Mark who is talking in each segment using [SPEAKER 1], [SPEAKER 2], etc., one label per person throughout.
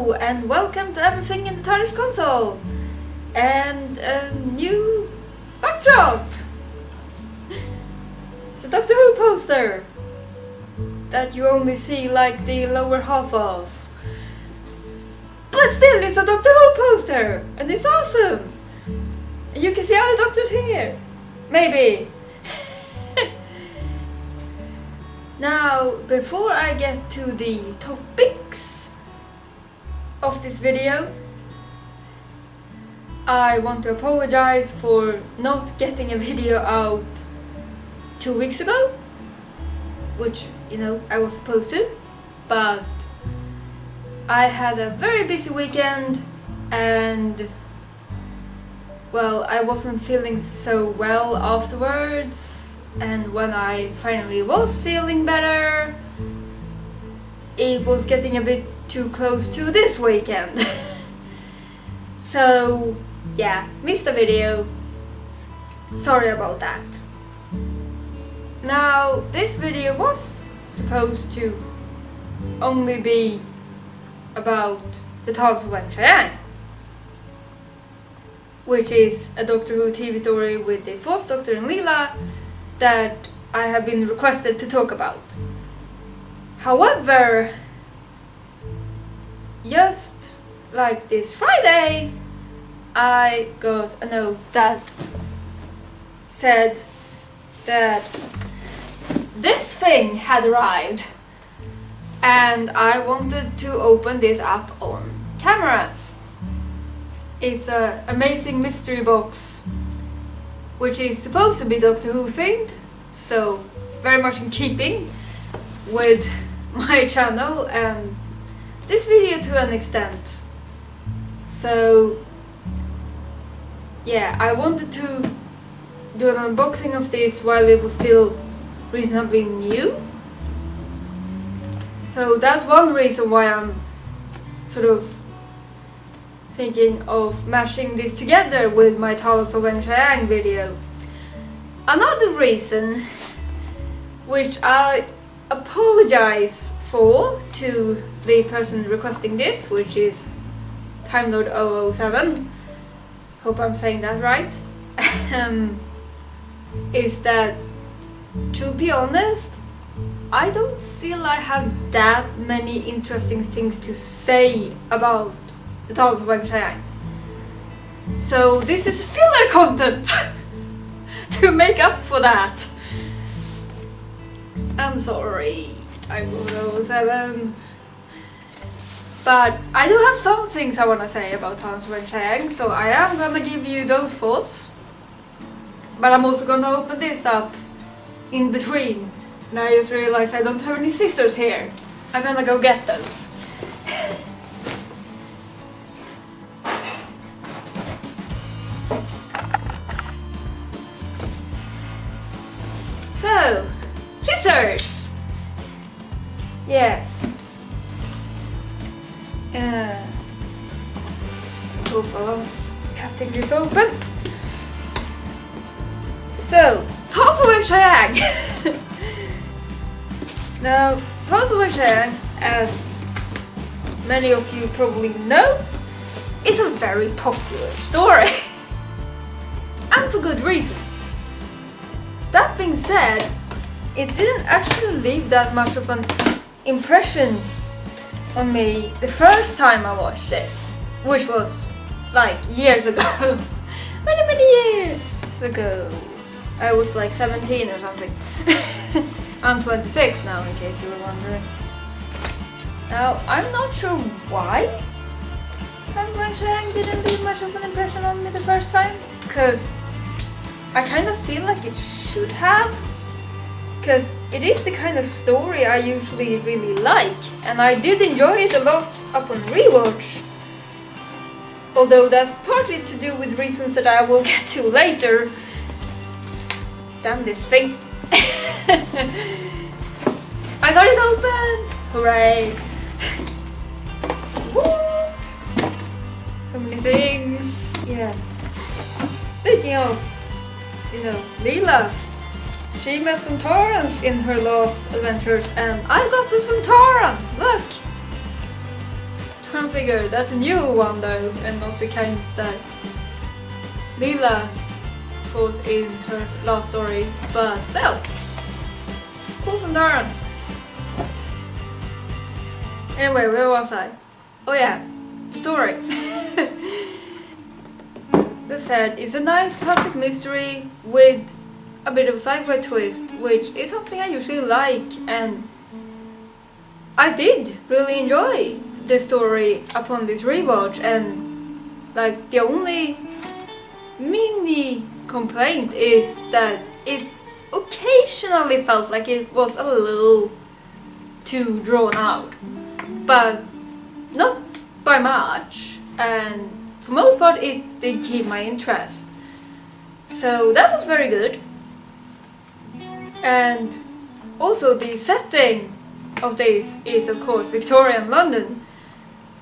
[SPEAKER 1] Hello and welcome to Everything in the TARDIS console and a new backdrop! It's a Doctor Who poster that you only see like the lower half of. But still, it's a Doctor Who poster and it's awesome! And you can see all the doctors here. Maybe. Now, before I get to the topics of this video, I want to apologize for not getting a video out 2 weeks ago, which, I was supposed to, but I had a very busy weekend and, well, I wasn't feeling so well afterwards. And when I finally was feeling better, it was getting a bit too close to this weekend. So, yeah, missed a video. Sorry about that. Now, this video was supposed to only be about the Talons of Weng-Chiang, which is a Doctor Who TV story with the 4th Doctor and Leela that I have been requested to talk about. However, just like this Friday, I got a note that said that this thing had arrived and I wanted to open this up on camera. It's an amazing mystery box which is supposed to be Doctor Who themed, so very much in keeping with my channel and this video to an extent. So yeah, I wanted to do an unboxing of this while it was still reasonably new. So that's one reason why I'm sort of thinking of mashing this together with my Talons of Weng-Chiang video. Another reason, which I apologize for to the person requesting this, which is Time Lord 007, hope I'm saying that right, is that, to be honest, I don't feel I have that many interesting things to say about the Talons of Weng-Chiang. So this is filler content to make up for that. I'm sorry, I'm 007. But I do have some things I want to say about Talons of Weng-Chiang, so I am gonna give you those thoughts. But I'm also gonna open this up in between. And I just realized I don't have any scissors here. I'm gonna go get those. So, scissors! Yes. Hope I'm cutting this open. So, Talons of Weng-Chiang! Now, Talons of Weng-Chiang, as many of you probably know, is a very popular story. And for good reason. That being said, it didn't actually leave that much of an impression on me the first time I watched it, which was like years ago. many years ago. I was like 17 or something. I'm 26 now, in case you were wondering. Now, I'm not sure why Talons of Weng-Chiang didn't leave much of an impression on me the first time, because I kind of feel like it should have, because it is the kind of story I usually really like, and I did enjoy it a lot upon rewatch. Although that's partly to do with reasons that I will get to later. Damn this thing. I got it open! Hooray! What? So many things. Yes. Speaking of, Leela. She met Centaurans in her last adventures and I got the Centauran! Look! figure. That's a new one though, and not the kinds that Leela fought in her last story, but still. Cool and darn. Anyway, where was I? Oh yeah, story. That said, it's a nice classic mystery with a bit of a sci-fi twist, which is something I usually like, and I did really enjoy the story upon this rewatch. And like, the only mini complaint is that it occasionally felt like it was a little too drawn out, but not by much, and for most part it did keep my interest, so that was very good. And also the setting of this is of course Victorian London,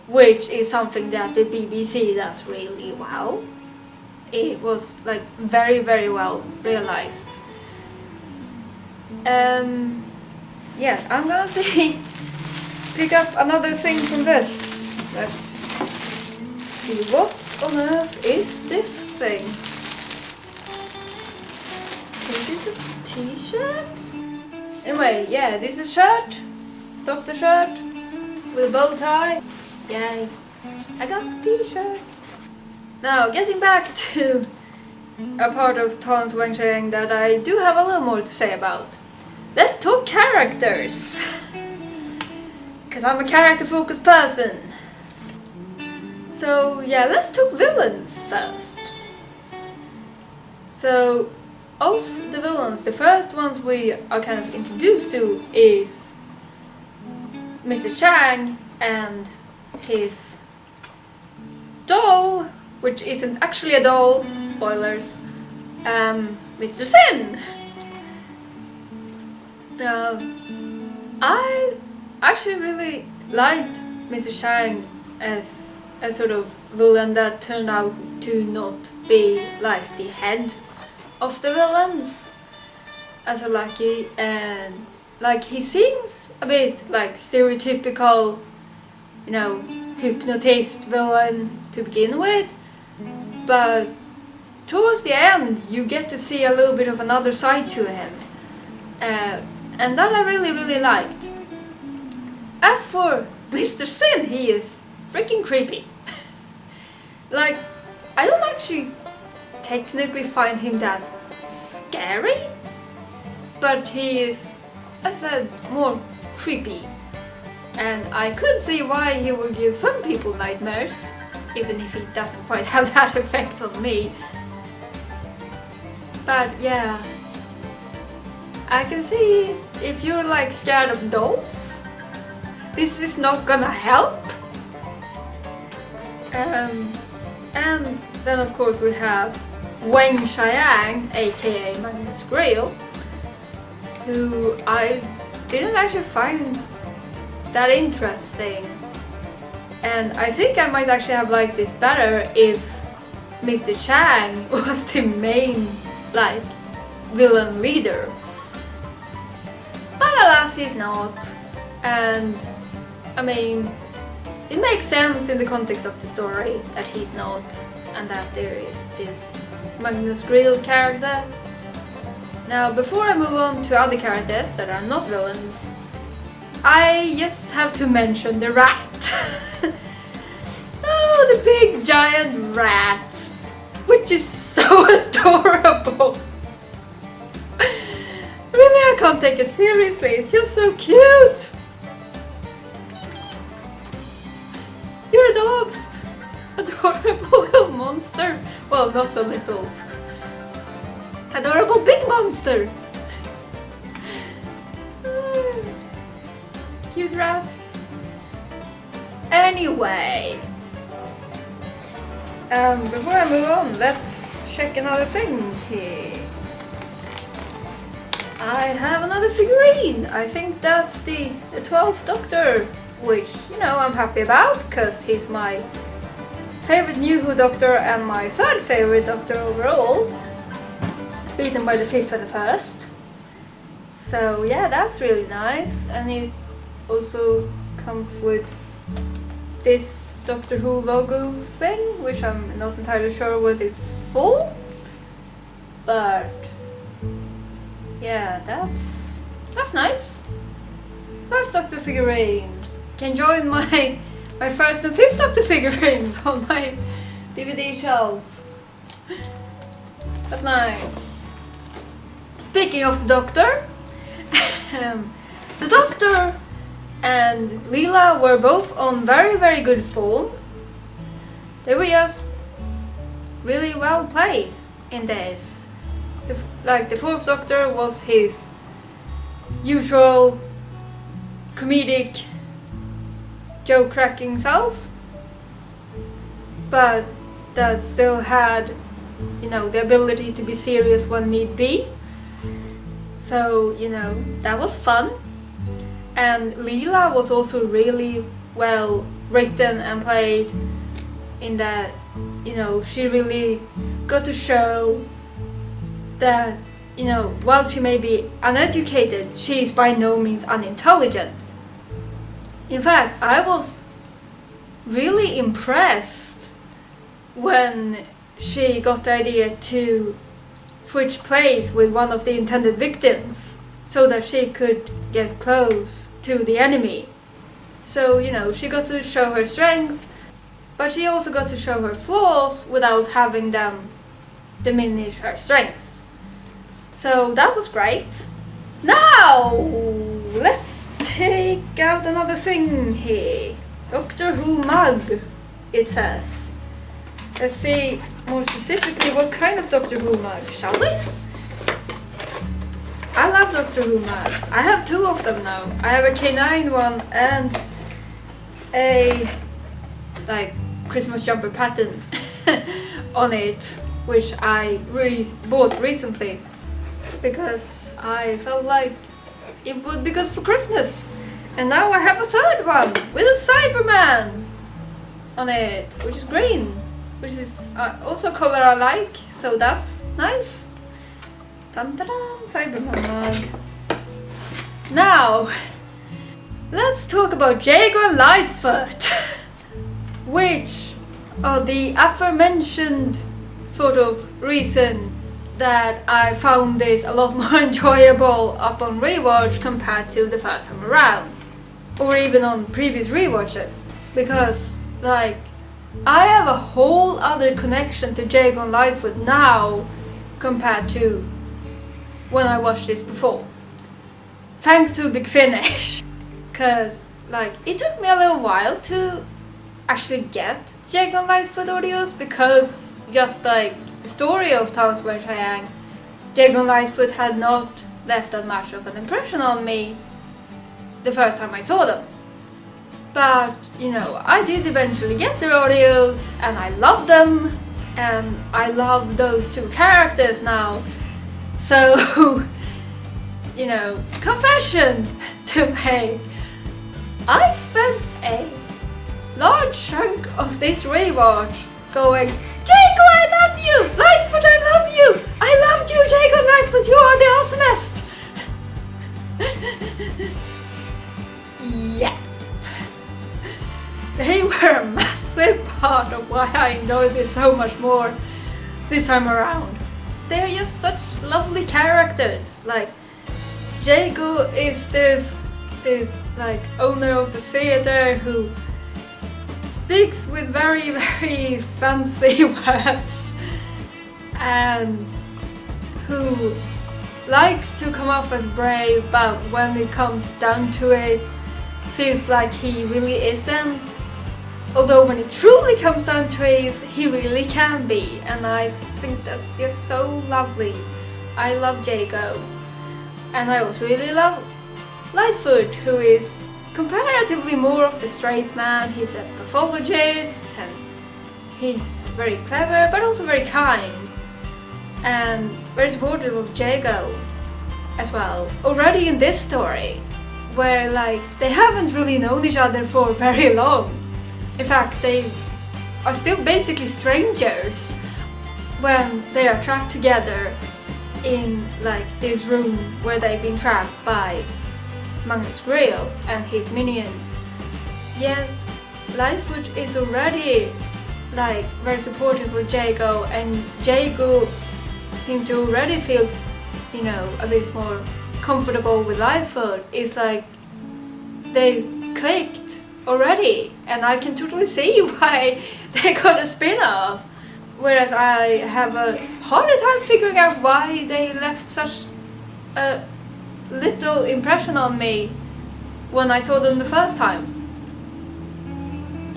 [SPEAKER 1] which is something that the BBC does really well. It was like very well realized. Yeah, I'm gonna say pick up another thing from this. Let's see, what on earth is this thing? Is it a t-shirt? Anyway, yeah, this is a shirt, doctor shirt with a bow tie. Yay, I got the t-shirt. Now, getting back to a part of Talons of Weng-Chiang that I do have a little more to say about. Let's talk characters! Because I'm a character-focused person. So yeah, let's talk villains first. So, of the villains, the first ones we are kind of introduced to is Mr. Chang and his doll, which isn't actually a doll, spoilers, Mr. Sin. Now, I actually really liked Mr. Chang as a sort of villain that turned out to not be like the head of the villains as a lackey, and like he seems a bit like stereotypical, you know, hypnotist villain to begin with, but towards the end you get to see a little bit of another side to him, and that I really liked. As for Mr. Sin, he is freaking creepy. Like, I don't actually technically find him that scary, but he is, as I said, more creepy. And I could see why he would give some people nightmares, even if he doesn't quite have that effect on me. But yeah, I can see if you're like scared of dolls, this is not gonna help. And then of course we have Weng-Chiang, aka Magnus Grail, who I didn't actually find that interesting. And I think I might actually have liked this better if Mr. Chang was the main, like, villain leader. But alas, he's not. And I mean, it makes sense in the context of the story that he's not, and that there is this Magnus Grail character. Now, before I move on to other characters that are not villains, I just have to mention the rat. Oh, the big giant rat, which is so adorable. Really, I can't take it seriously, it's just so cute. You're adorbs! Adorable little monster. Well, not so little. Adorable big monster. Cute rat. Anyway, before I move on, let's check another thing here. I have another figurine. I think that's the 12th Doctor, which, you know, I'm happy about, because he's my favorite New Who Doctor and my third favorite Doctor overall, beaten by the 5th and the 1st. So yeah, that's really nice. And it also comes with this Doctor Who logo thing, which I'm not entirely sure what it's for. But yeah, that's nice. 5th Doctor figurine. Can join my 1st and 5th Doctor figurines on my DVD shelf. That's nice. Speaking of the Doctor, the Doctor and Leela were both on very, very good form. They were just really well played in this. The 4th Doctor was his usual comedic joke-cracking self, but that still had, the ability to be serious when need be. So, that was fun. And Leela was also really well written and played in that, she really got to show that, while she may be uneducated, she is by no means unintelligent. In fact, I was really impressed when she got the idea to switch place with one of the intended victims so that she could get close to the enemy. So, she got to show her strength, but she also got to show her flaws without having them diminish her strength. So that was great. Now, let's take out another thing here. Doctor Who mug, it says. Let's see more specifically what kind of Doctor Who mug, shall we? I love Doctor Who mugs. I have 2 of them now. I have a K9 one and a Christmas jumper pattern on it, which I really bought recently because I felt like it would be good for Christmas. And now I have a 3rd one with a Cyberman on it, which is green, which is also a color I like, so that's nice. Dun dun dun, Cyberman mug. Now, let's talk about Jago and Lightfoot, which are the aforementioned sort of reason that I found this a lot more enjoyable upon rewatch compared to the first time around, or even on previous rewatches, because I have a whole other connection to Jago and Lightfoot now compared to when I watched this before, thanks to Big Finish. Cause it took me a little while to actually get Jago and Lightfoot audios, because just the story of Talons of Weng-Chiang, Jago and Lightfoot had not left that much of an impression on me the first time I saw them. But, I did eventually get their audios and I love them, and I love those 2 characters now. So, confession to make. I spent a large chunk of this rewatch going, Jago, I love you! Lightfoot, I love you! I loved you, Jago and Lightfoot, you are the awesomest! Yeah. They were a massive part of why I enjoyed this so much more this time around. They're just such lovely characters. Jago is this owner of the theater who speaks with very, very fancy words and who likes to come off as brave, but when it comes down to it, feels like he really isn't. Although when it truly comes down to it, he really can be, and I think that's just so lovely. I love Jago, and I also really love Lightfoot, who is comparatively more of the straight man. He's a pathologist and he's very clever but also very kind and very supportive of Jago as well. Already in this story, where they haven't really known each other for very long. In fact, they are still basically strangers when they are trapped together in this room where they've been trapped by Magnus Grail and his minions. Yet Lightfoot is already like very supportive of Jago, and Jago seemed to already feel, you know, a bit more comfortable with Lightfoot. It's like they clicked already, and I can totally see why they got a spin-off. Whereas I have a harder time figuring out why they left such a little impression on me when I saw them the first time.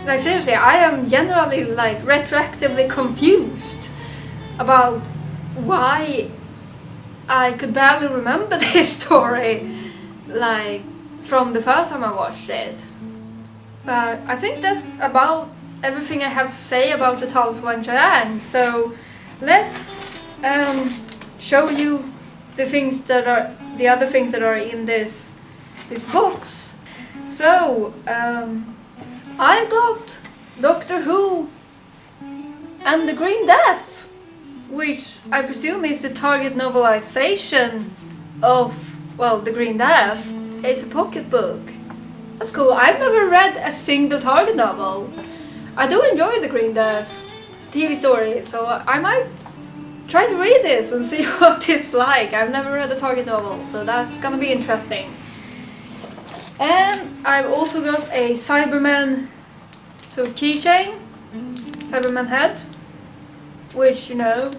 [SPEAKER 1] Like seriously, I am generally like retroactively confused about why I could barely remember this story like from the first time I watched it. But I think that's about everything I have to say about the Talons of Weng-Chiang. So let's show you the things that are the other things that are in this box. So I got Doctor Who and the Green Death, which I presume is the Target novelization of, well, the Green Death. It's a pocket book. That's cool. I've never read a single Target novel. I do enjoy the Green Death. It's a TV story, so I might try to read this and see what it's like. I've never read a Target novel, so that's gonna be interesting. And I've also got a Cyberman sort of keychain, Cyberman head, which, you know,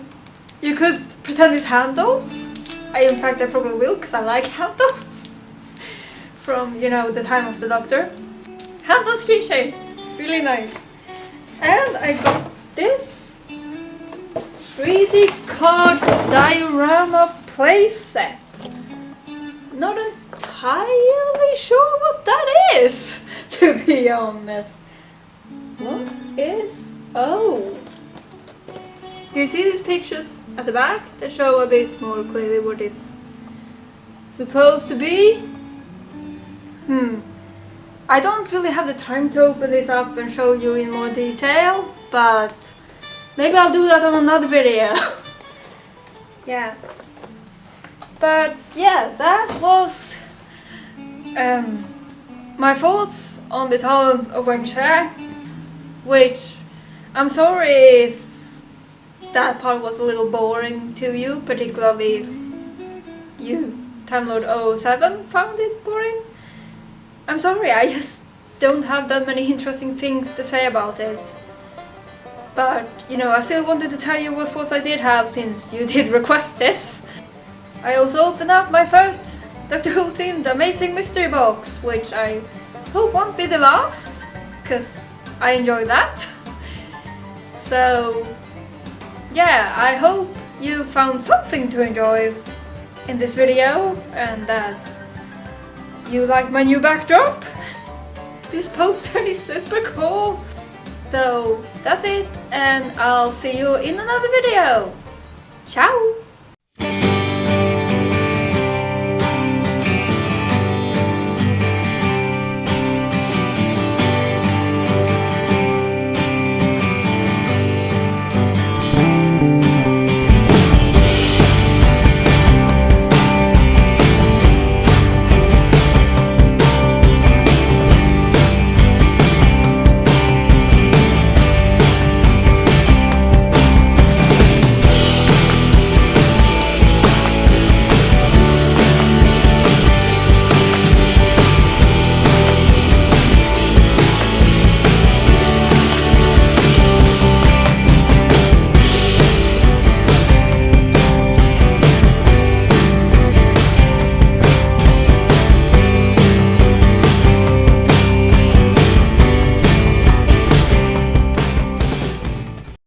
[SPEAKER 1] you could pretend it's handles. In fact, I probably will, because I like handles from, you know, the time of the Doctor. Handles keychain, really nice. And I got this 3D card diorama playset. Not entirely sure what that is, to be honest. What is... oh! Do you see these pictures at the back that show a bit more clearly what it's supposed to be? I don't really have the time to open this up and show you in more detail, but maybe I'll do that on another video. Yeah. But yeah, that was my thoughts on the Talons of Weng-Chiang, which I'm sorry if that part was a little boring to you, particularly if you, Time Lord 007, found it boring. I'm sorry, I just don't have that many interesting things to say about this. But, you know, I still wanted to tell you what thoughts I did have since you did request this. I also opened up my first Doctor Who themed Amazing Mystery Box, which I hope won't be the last, because I enjoy that. So, yeah, I hope you found something to enjoy in this video, and that you like my new backdrop. This poster is super cool. So that's it, and I'll see you in another video. Ciao!